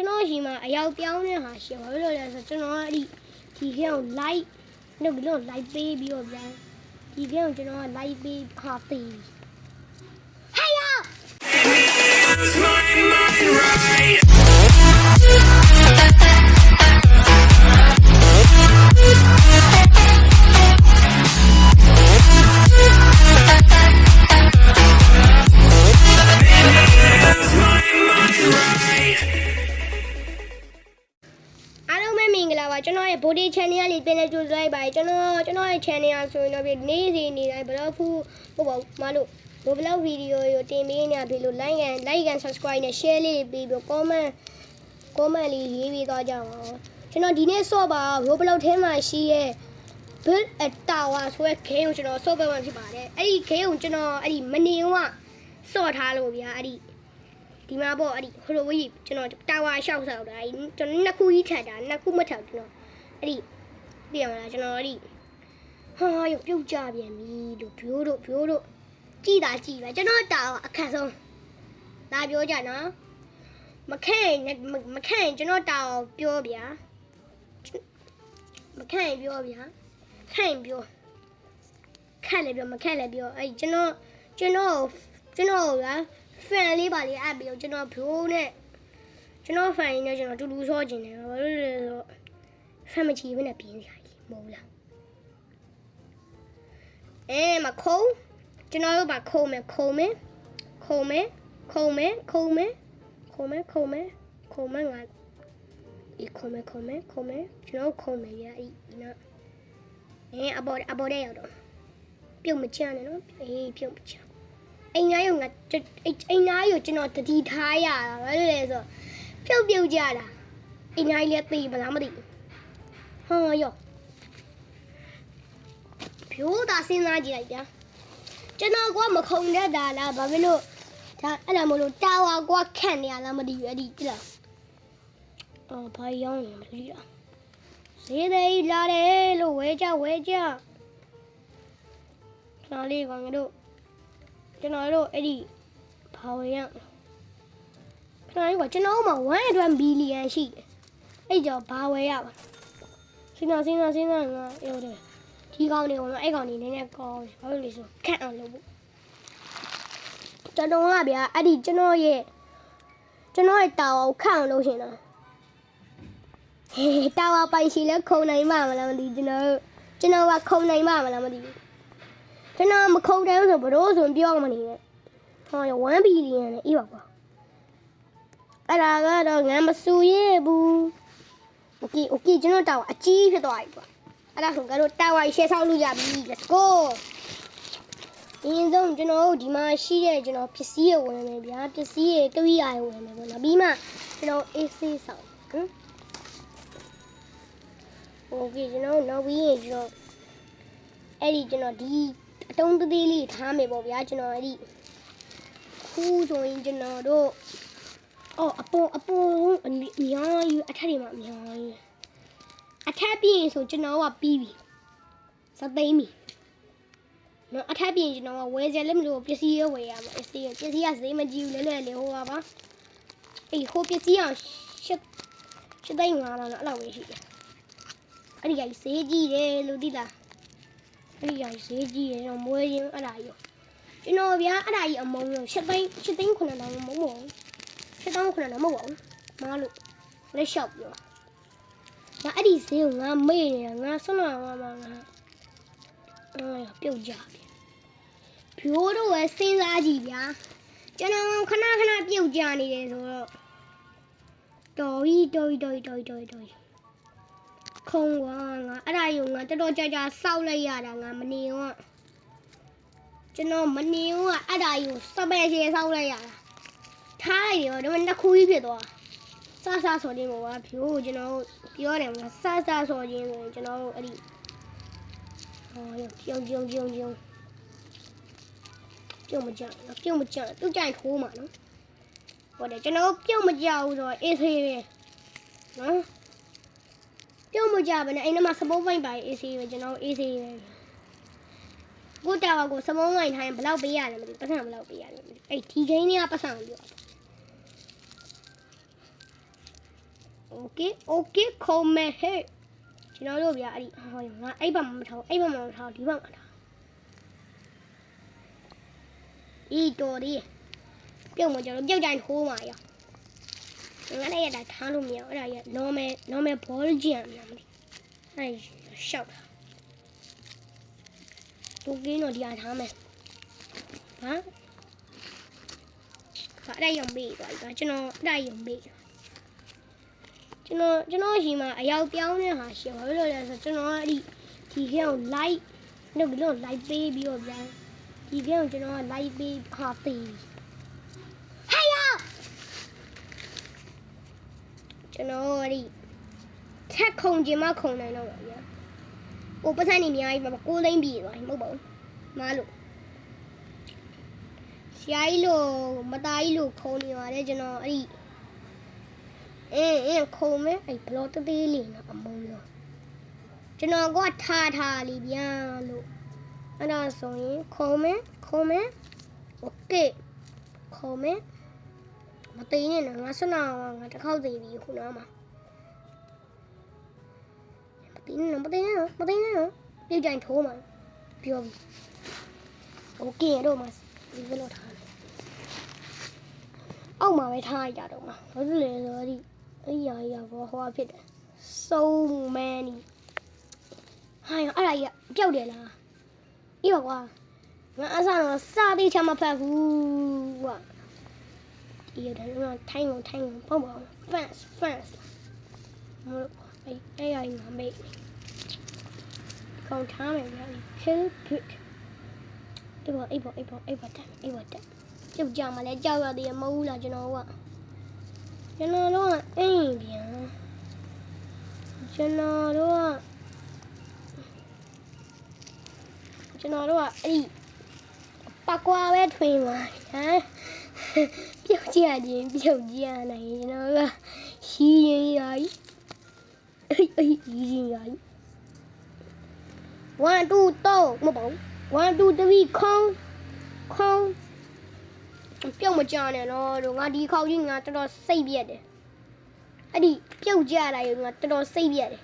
တော်ရှိမှာအရောက်ပြောင်းနေတာရှိဘာလို့လဲဆိုကျွန်တော်ကဒီခဲကို like နှုတ်ပြီးတော့ like ပေးပြီးတော့ဗျာဒီခဲကိုကျွန်တော်က like ပေးဟာပေး Hey yoကျွန်တော်ရဲ့ body channel လေးပြန်လဲကြိုးစားလိုက်ပါတယ်ကျွန်တော်ရဲ့ channel ဆိုရင်တော့ဒီနေ့စီနေတိုင်းဘလော့ဖူးဟုတ်ပါဘူးမလို့ဘလော့ဗီဒီယိုကိုတင်ပေးနေပြီလို့ like and subscribe နဲ့ share လေးပြီးပြီး comment လေးရေးပြီးသွားကြအောင်ကျွန်တော်ဒီနေ့ဆော့ပါ Roblox ထဲမှာရှိရဲ့ build a tower ဆိုတဲ့ game ကိုကျွန်တော်ဆော့ပေးမှဖြစ်ပါတယ်အဲ့ဒီ game ကိုကျွန်တော်အဲ့ဒီမနေကဆော့ထားလို့ဗျာအဲ့ဒီမှာပေါ့အဲ့ဒီဟိုလိုကြီးကျွန်တော်တာဝါရှောက်ဆောက်တာကျွန်တော်နှစ်ခုကြီးထပ်တာနှစ်ခုမထပ်ကျွန်တော်အဲ့ဒီသိရမလားကျွန်တော်အဲ့ဒီဟာရုပ်ပြုတ်ကြပြန်ပြီလို့ဘိုးတို့ကြည်တာကြည်ပဲကျွန်တော်တာဝါအခက်ဆုံးလာပြောကြနော်မခံကျွန်တော်တာဝါပြောဗျာမခံပြောဗျာခံပြောခက်လည်းပြောမခက်လည်းပြောအဲ့ကျွန်တော်ကfan လေးပါလေးအပ်ပြီးတော့ကျွန်တော်ဘိုးနဲ့ကျွန်တော် fan နဲ့ကျွန်တော်တူတူဆောကျင်တယ်ဘာလို့လဲဆိုတော့ fan မချီဘဲနဲ့ပြင်းစရာကြီးမဟုတ်လားမခုံးကျွန်တော်တို့ပါခုံးမယ်ငါကျွန်တော်ခုံးမယ်ကျွန်တော်ခုံးမယ်ရအဲ့နော်အပေါ်တဲ့ရောက်တော့ပြုတ်မချနဲ့နော်ပြုတ်မချအိမ်သားရုံကအိမ်သားရုံကျွန်တော်တတိထားရတာဘာလို့လဲဆိုတော့ပြုတ်ကြတာအိမ်သားကြီးလည်းသိမလားမသိဟောရောဖြိုးတာစဉ်းစားကြည့်လိုက်ဗျာကျွန်တော်ကမခုံတတ်တာလားဘာဖြစ်လို့ဒါအဲ့ဒါမလို့တာဝါကခန့်နေရလားမသိဘူးအဲ့ဒီလားဘာရောင်းနေမသိလားဈေးသေးလာတယ်လို့ဝဲကြနားလေးကောင်တို့ကျွန်တော်တို့အဲ့ဒီဘာဝရခဏလေးကကျွန်တော်မှ1 billion ရှိတယ်အဲ့ကြောင့်ဘာဝရပါစဉ်းစားငါပြောတယ်ဒီကောင်တွေကအဲ့ကောင်တွေနည်းနည်းကောင်းဘာလို့လဲဆိုခန့်အောင်လုပ်ဖို့ကျွန်တော်ကဗျာအဲ့ဒီကျွန်တော်ရဲ့တာဝါကိုခန့်အောင်လုပ်ရှင်တော့တာဝါပိုင်ရှိလဲခုံနိုင်မှာမလားမသိကျွန်တော်ကခုံနိုင်မှာမလားမသိဘူးကျွန်တော်မခုံတယ်ဆိုဘလို့ဆိုပြောမှမနေနဲ့ဟော1 billion နဲ့အေးပါကွာအဲ့ဒါကတော့ငါမစူရဘူးโอเคကျွန်တော်တာဝါအကြီးဖြစ်သွားပြီကွာအဲ့ဒါဆိုကတော့တာဝါရှယ်ဆောက်လို့ရပြီ let's go ဒီဆုံးကျွန်တော်ဒီမှာရှိတဲ့ကျွန်တော်ပစ္စည်းရဝင်မယ်ဗျာပစ္စည်းရကိရိယာရဝင်မယ်ပေါ့နော်ပြီးမှကျွန်တော် AC ဆောက်โอเคကျွန်တော်နောက်ပြီးရင်ကျွန်တော်အဲ့ဒီကျွန်တော်ဒီအတုံးသေးလေးထားမယ်ပေါ့ဗျာကျွန်တော်အဲ့ဒီခုဆိုရင်ကျွန်တော်တို့အပေါ်အများကြီးအထက်တွေမှာအများကြီးအထက်ပြင်ဆိုကျွန်တော်ကပြီးပြီစသိမ်းပြီနော်အထက်ပြင်ကျွန်တော်ကဝယ်ကြလည်းမလို့ပစ္စည်းရဝယ်ရမှာပစ္စည်းကဈေးမကြီးဘူးလဲဟိုပါဟိုပစ္စည်းအောင်8သိန်း5တော့အဲ့လောက်ပဲရှိတယ်အဲ့ဒီကဈေးကြီးတယ်လို့သိလားအဲ့ဒီကဈေးကြီးတယ်တော့မွေးရင်အဲ့ဒါကြီးကျွန်တော်ဗျာအဲ့ဒါကြီးအမုံရော8သိန်း9တောင်မဟုတ်ဘူး8တောင်9တောင်မဟုတ်ဘူးမားလို့လက်လျှောက်ပြောငါအဲ့ဒီဈေးကိုငါမေ့နေတာငါဆွမ်းလာမှာငါပြုတ်ကြပြီဖြိုးတို့ရဲ့စဉ်းစားကြည့်ဗျာကျွန်တော်ခဏပြုတ်ကြနေတယ်ဆိုတော့တော်ပြီခုံကွာငါအဲ့ဒါယူငါတော်ကြာစောက်လိုက်ရတာငါမနေရောကျွန်တော်မနေရောအဲ့ဒါယူစပယ်ရှယ်စောက်လိုက်ရတာထားလိုက်ရောဒါမှနှစ်ခုကြီးဖြစ်သွားဆဆဆိုခြင်းပေါ့ဗျာဖြိုးကျွန်တော်ပြောတယ်မလားဆဆဆိုခြင်းဆိုရင်ကျွန်တော်အဲ့ဒီပြုံမကြသူကြိုက်ထိုးမှာနော်ဟောတယ်ကျွန်တော်ပြုံမကြဘူးဆိုတော့အေးဆေးပဲနော်ပြုံမကြဘဲနဲ့အိမ်ထဲမှာစပုံးပိုင်ပါအေးဆေးပဲကျွန်တော်အေးဆေးပဲကိုတာဝါကိုစပုံးပိုင်ထိုင်ဘယ်လောက်ပေးရလဲမသိပတ်စံဘယ်လောက်ပေးရလဲမသိအဲ့ဒီဂိမ်းတွေကပတ်စံပြော okay ခုံမဲ့ဟဲ့ကျွန်တော်တို့ဗျာအဲ့ဒီဟောငါအဲ့ဘက်မှာမထားအဲ့ဘက်မှာမထားဒီဘက်မှာထားဤတော်ဒီပြုတ်မကျွန်တော်ပြုတ်တိုင်းထိုးမှာရငါလည်းရတာထားလို့မရအဲ့ဒါရ normal ball ကျန်မှာမသိအဲ့ရှောက်တာတူကင်းတော့ဒီအားထားမယ်ဟာအဲ့ဒါရုံမေးသွားပြီကျွန်တော်အဲ့ဒါရုံမေးကျွန်တော်ရှိမှာအရောက်ပြောင်းနေတာရှိဘာလို့လဲဆိုကျွန်တော်ကဒီခဲကို light လုပ်ပြီးတော့ light ပေးပြီးတော့ဗျာဒီခဲကိုကျွန်တော်က light ပေးဟာပေးဟဲ့ရကျွန်တော်ဒီထက်ခုံကျင်မခုံနိုင်တော့ဗျာဟိုပတ်စံနေအများကြီးပါ6သိန်းပြည့်သွားပြီမဟုတ်ပါဘူးမားလို့ရှားကြီးလို့မသားကြီးလို့ခုံနေပါတယ်ကျွန်တော်အဲ့ဒီခုံမဲအဲ့ဘလော့သေးလေးနော်အမုံလို့ကျွန်တော်ကထားလေးဗျာလို့အဲ့ဒါဆိုရင်ခုံမဲโอเคခုံမဲမသိနေနဲ့ငါစနာငါတစ်ခေါက်သေးပြီခုနကမှမသိနေနော်ပြေးကြိုင်ထိုးမှာပြောပြီโอเคတော့မှဒီလိုထားတယ်အောက်မှာပဲထားရတော့မှာဘာလို့လဲဆိုတော့ဒီအဲ့ရဘောဟောဖြစ်တယ်စုံမဲနီဟာအဲ့ဒါကြီးပျောက်တယ်လားအေးပါကွာငါအစားတော့စာသေးချမဖတ်ဘူးကွာဒီရတယ်တော့ထိုင်းကုန်ပေါ့ fast မလို့အဲ့ရငါမေးကောင်ထားမယ်ဗျာ kill put အေးပါတက်ကျုပ်ကြမှာလဲကြောက်ရသေးမဟုတ်ဘူးလားကျွန်တော်တော့အိမ်ပြန်ကျွန်တော်တို့ကအဲ့ပကွာပဲထွင်ပါဟမ်ပြုတ်ကြနိုင်ကျွန်တော်ကရှိရင်ရည်အေးရင်ရည်1 2 3မပေါ့1 2 3ခေါင်းပြုတ်မကြနဲ့တော့ငါဒီခေါက်ကြီးငါတော်တော်စိတ်ပြက်တယ်အဲ့ဒီပြုတ်ကြလာရင်ငါတော်တော်စိတ်ပြက်တယ်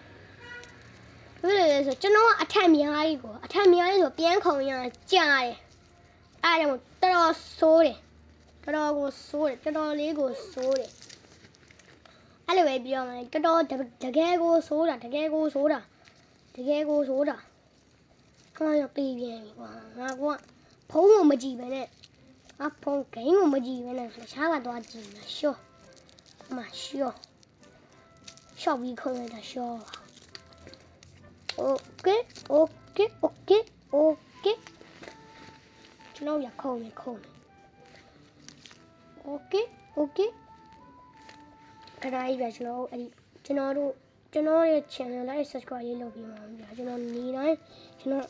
ဘယ်လိုလဲဆိုကျွန်တော်ကအထက်များကြီးဆိုပြန်ခုံရကြားတယ်အဲ့ဒါမို့တော်တော်ဆိုးတယ်တော်တော်လေးကိုဆိုးတယ်အဲ့လိုပဲပြောမယ်တော်တော်တကယ်ကိုဆိုးတာခေါင်းရပေးပြန်ပြီကွာငါကဖုံးကိုမကြည့်ပဲနဲ့ဖုံးဂိမ်းကိုမကြည့်ပဲနဲ့တခြားကသွားကြည့်မှာရှော့ရှော့ပြီးခုံလိုက်တာရှော့โอเคကျွန်တော်ရခုံโอเคအဲ့ဒါကြီးပဲကျွန်တော်ရဲ့ channel လိုက် subscribe ရေးလုပ်ပြီးပါဦးဗျာကျွန်တော်နေတိုင်းကျွန်တော်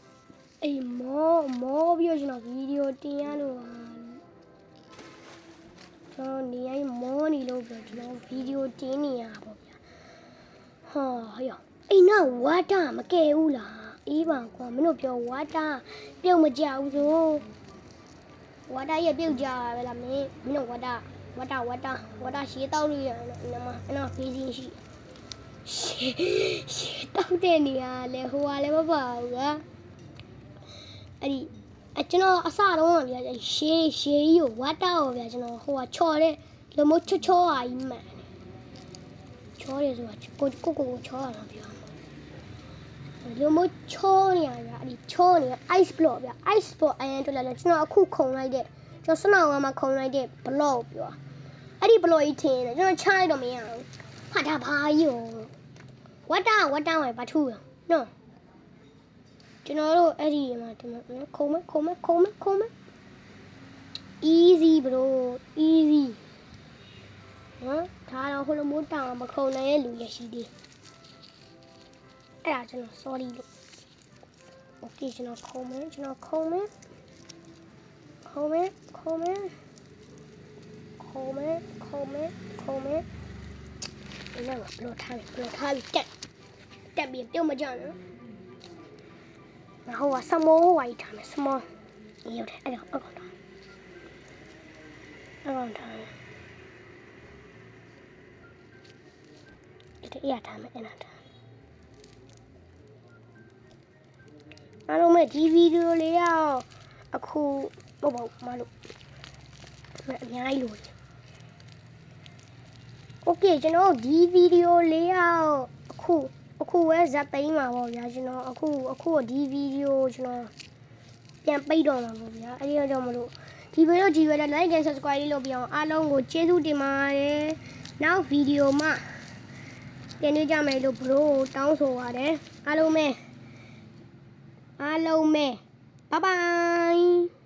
အဲ့မောပြီးတော့ကျွန်တော်ဗီဒီယိုတင်ရလို့ကျွန်တော်နေတိုင်းမောနေလို့ပြောကျွန်တော်ဗီဒီယိုတင်နေရပါဗျာဟောအိမ်ကဝါတာမကဲဘူးလားအေးပါကွာမင်းတို့ပြောဝါတာပြုတ်မကြဘူးဆိုဝါတာရဲ့ပြုတ်ကြပဲလားမင်းတို့ဝါတာရှေးတောက်လို့ရတယ်နော်ဖေးစင်းရှေးတောက်တဲ့နေရာလဲဟိုကလည်းမပါဘူးကွာအဲ့ဒီကျွန်တော်အစတော့ဗျာရှေးကြီးကိုဝါတာကိုဗျာကျွန်တော်ဟိုကချော်တဲ့လိုမျိုးချောအားကြီးမှန်ချောတယ်ဆိုတာကိုချောရတာဗျာလိုမျိုးချောနေရဗျာအဲ့ဒီချောနေ ice block ဗျာ ice block အရင်တွေ့လာလဲကျွန်တော်အခုခုံလိုက်တဲ့ကျွန်တော်စနောင်းမှာခုံလိုက်တဲ့ block ပြောအဲ့ဒီ block ကြီးထင်းတယ်ကျွန်တော်ချလိုက်တော့မရဘူးဟာဒါဘာကြီးရောဝတ်တာဝယ်ဘာထူးရောနော်ကျွန်တော်တို့အဲ့ဒီမှာခုံမဲ easy bro easy နော်ဒါတော့ဟိုလိုမျိုးတောင်းမခုံနိုင်ရဲ့လူရရှိသေးအဲ့ဒါကျွန်တော် sorry လို့ okay ကျွန်တော်ခုံမဲအဲ့ဒါဘလို့ထားပြီးတက်ပြီးပြုတ်မကြနော်ဟိုကစမောဝိုင်းထားမယ်စမောရုပ်တယ်အဲ့ဒါအောက်ထား တရားထားမယ်အဲ့ဒါထားအားလုံးမဲ့ဒီဗီဒီယိုလေးတော့အခုဟုတ်ပါဘူးမလို့အများကြီးလို့โอเคကျွန်တော်ဒီဗီဒီယိုလေးတော့အခုပဲဇက်သိမ်းမှာပေါ့ဗျာကျွန်တော်အခုဒီဗီဒီယိုကျွန်တော်ပြန်ပိတ်တော့မှာပေါ့ဗျာအဲ့ဒီတော့ကြောင့်မလို့ဒီဗီဒီယိုကြည့်ရတဲ့ like and subscribe လေးလုပ်ပြအောင်အားလုံးကိုကျေးဇူးတင်ပါတယ်နောက်ဗီဒီယိုမှာတင်နေကြမယ်လို့ဘလို့တောင်းဆိုပါတယ်အားလုံးပဲbye bye